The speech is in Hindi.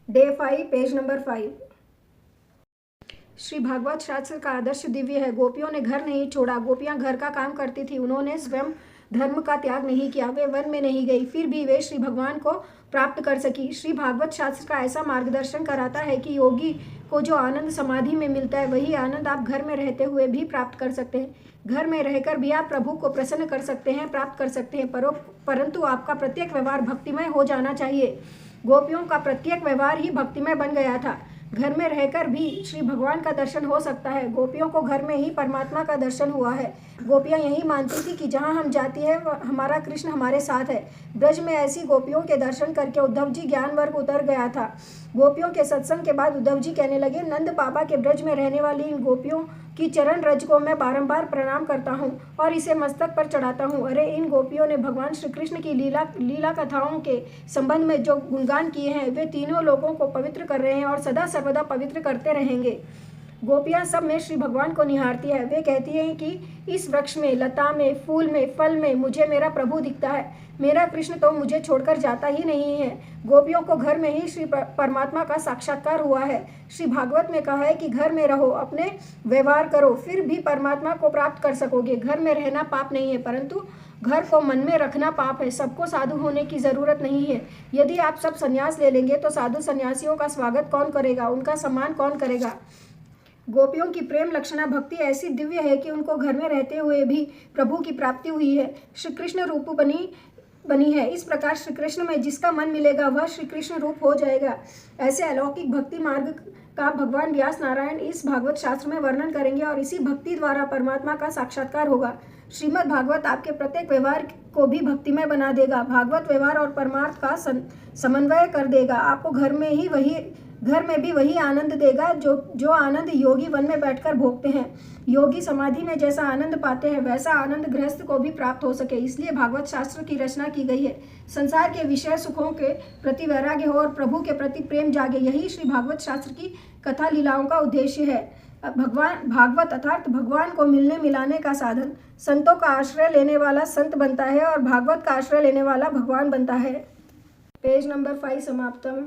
Day 5 page number 5। Shri Bhagavat Shastra का आदर्श दिव्य है। गोपियों ने घर नहीं छोड़ा, गोपियां घर का काम करती थी, उन्होंने स्वयं धर्म का त्याग नहीं किया, वे वन में नहीं गई, फिर भी वे श्री भगवान को प्राप्त कर सकी। श्री भागवत शास्त्र का ऐसा मार्गदर्शन कराता है कि योगी को जो आनंद समाधि में मिलता है वही आनंद आप घर में रहते हुए भी प्राप्त कर सकते हैं। घर में रहकर भी आप प्रभु को प्रसन्न कर सकते हैं, प्राप्त कर सकते हैं, परंतु आपका प्रत्येक व्यवहार भक्तिमय हो जाना चाहिए। गोपियों का प्रत्येक व्यवहार ही भक्तिमय बन गया था। घर में रहकर भी श्री भगवान का दर्शन हो सकता है। गोपियों को घर में ही परमात्मा का दर्शन हुआ है। गोपियां यही मानती थी कि जहां हम जाती है हमारा कृष्ण हमारे साथ है। ब्रज में ऐसी गोपियों के दर्शन करके उद्धव जी ज्ञान वर्ग उतर गया था। गोपियों के सत्संग के बाद उद्धव जी कहने लगे, नंद बाबा के ब्रज में रहने वाली इन गोपियों की चरण रज को मैं बारंबार प्रणाम करता हूँ और इसे मस्तक पर चढ़ाता हूँ। अरे इन गोपियों ने भगवान श्री कृष्ण की लीला कथाओं के संबंध में जो गुणगान किए हैं वे तीनों लोगों को पवित्र कर रहे हैं और सदा सर्वदा पवित्र करते रहेंगे। गोपियां सब में श्री भगवान को निहारती है। वे कहती हैं कि इस वृक्ष में, लता में, फूल में, फल में मुझे मेरा प्रभु दिखता है। मेरा कृष्ण तो मुझे छोड़कर जाता ही नहीं है। गोपियों को घर में ही श्री परमात्मा का साक्षात्कार हुआ है। श्री भागवत में कहा है कि घर में रहो, अपने व्यवहार करो, फिर भी परमात्मा को प्राप्त कर सकोगे। घर में रहना पाप नहीं है, परंतु घर को मन में रखना पाप है। सबको साधु होने की जरूरत नहीं है। यदि आप सब संन्यास ले लेंगे तो साधु सन्यासियों का स्वागत कौन करेगा, उनका सम्मान कौन करेगा। गोपियों की प्रेम लक्षणा भक्ति ऐसी दिव्य है कि उनको घर में रहते हुए भी प्रभु की प्राप्ति हुई है। श्री कृष्ण रूप बनी है। इस प्रकार श्री कृष्ण में जिसका मन मिलेगा वह श्री कृष्ण रूप हो जाएगा। ऐसे अलौकिक भक्ति मार्ग का भगवान व्यास नारायण इस भागवत शास्त्र में वर्णन करेंगे और इसी भक्ति द्वारा परमात्मा का साक्षात्कार होगा। श्रीमद् भागवत आपके प्रत्येक व्यवहार को भी भक्तिमय बना देगा। भागवत व्यवहार और परमार्थ का समन्वय कर देगा। आपको घर में भी वही आनंद देगा जो आनंद योगी वन में बैठकर भोगते हैं। योगी समाधि में जैसा आनंद पाते हैं वैसा आनंद गृहस्थ को भी प्राप्त हो सके, इसलिए भागवत शास्त्र की रचना की गई है। संसार के विषय सुखों के प्रति वैराग्य हो और प्रभु के प्रति प्रेम जागे, यही श्री भागवत शास्त्र की कथा लीलाओं का उद्देश्य है। भागवत अर्थात भगवान को मिलने मिलाने का साधन। संतों का आश्रय लेने वाला संत बनता है और भागवत का आश्रय लेने वाला भगवान बनता है। Page number 5 समाप्तम।